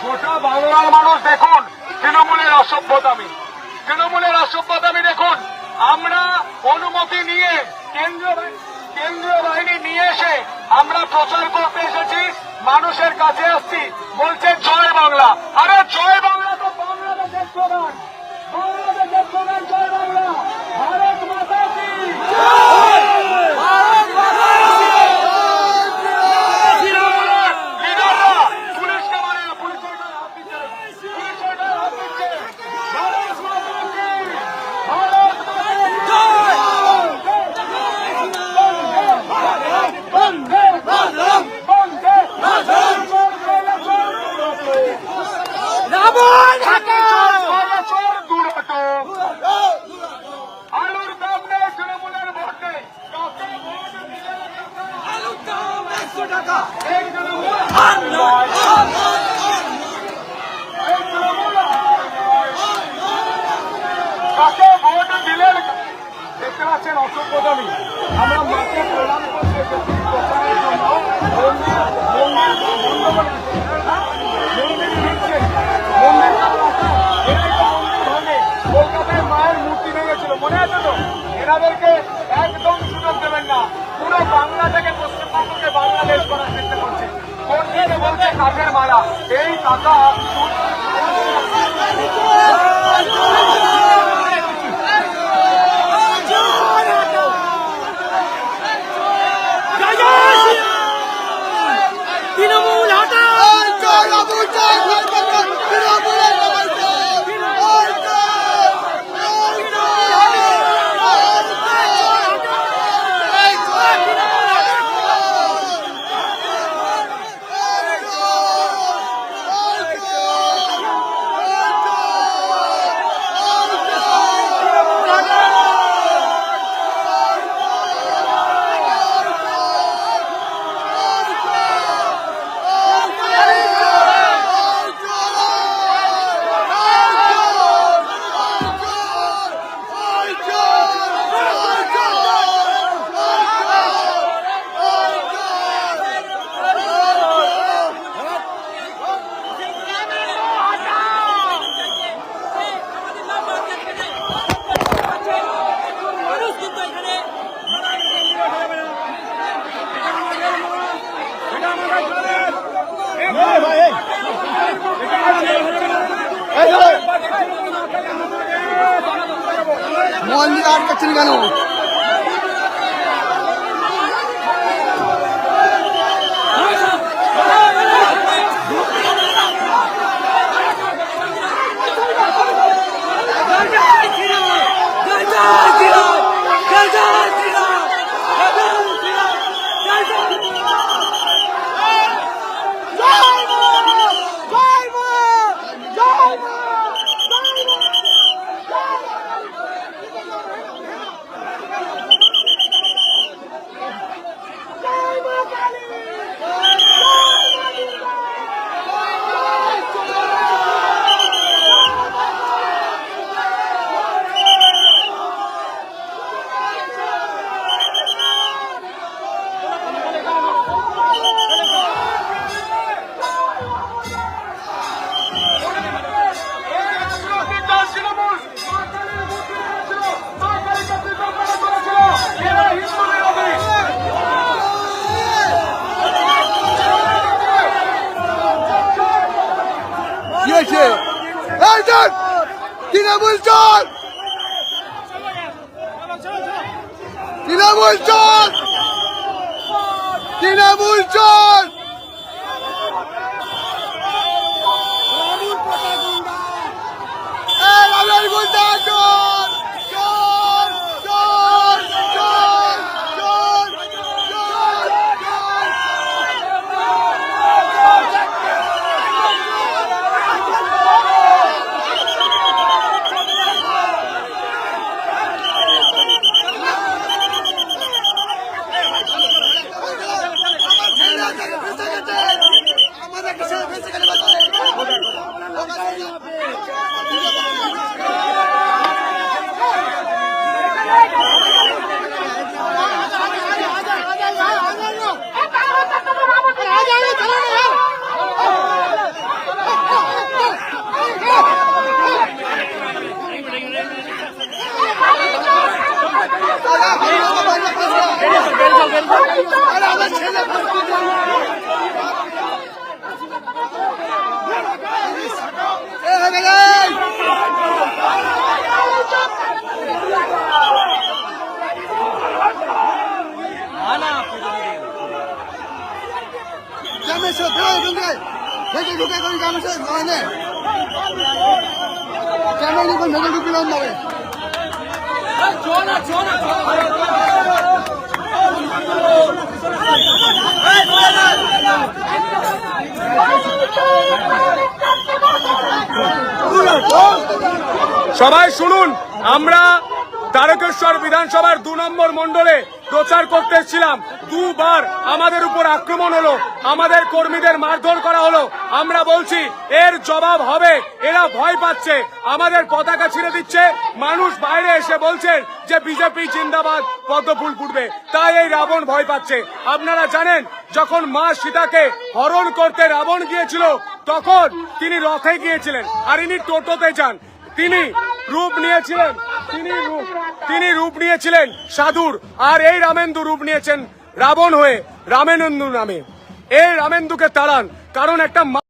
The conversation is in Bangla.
গোটা বাংলার মানুষ দেখুন তৃণমূলের অসভ্যতামি, দেখুন। আমরা অনুমতি নিয়ে কেন্দ্রীয় বাহিনী নিয়ে এসে আমরা প্রচার করতে এসেছি, মানুষের কাছে আসছি, বলছে জয় বাংলা। আরে জয় বাংলা তো বাংলাদেশের স্লোগান, জয় বাংলা, ভারত মাতা কি আলুর দাম নেই, তৃণমূলের ভোট নেই, কাকে ভোট দিলেন? দেখতে পাচ্ছেন অসভ্যতামি। আমরা মাকে প্রদান করতে প্রচারের জন্য কলকাতায় মায়ের মূর্তি ভেঙেছিল, মনে আছে তো? এনাদেরকে একদম সুযোগ দেবেন না। পুরো বাংলা থেকে পশ্চিমবঙ্গকে বাংলাদেশ করার চেষ্টা করছে। কোন দিকে বলছে কাঠের মারা, এই টাকা তৃণমূল হাটা মন্দির আটকাচ্ছেন কেন? তৃণমূল চল, তৃণমূল চল, তৃণমূল চল। আরে আমার ছেলে সবাই শুনুন, আমরা তারকেশ্বর বিধানসভার 2 নম্বর মণ্ডলে প্রচার করতে এসেছিলাম। দুবার আমাদের উপর আক্রমণ হলো, আমাদের কর্মীদের মারধর করা হলো। আমরা বলছি এর জবাব হবে। এরা ভয় পাচ্ছে, আমাদের পতাকা ছিঁড়ে দিচ্ছে। মানুষ বাইরে এসে বলছেন যে বিজেপি জিন্দাবাদ, পদ্মফুল ফুটবে। তাই এই রাবণ ভয় পাচ্ছে। আপনারা জানেন, যখন মা সীতাকে হরণ করতে রাবণ গিয়েছিল, তখন তিনি রথে গিয়েছিলেন, আর ইনি টোটোতে যান। তিনি রূপ নিয়েছিলেন সাধুর, আর এই রামেন্দু রূপ নিয়েছেন রাবণ হয়ে, রামেন্দু নামে। এই রামেন্দুকে তাড়ান, কারণ একটা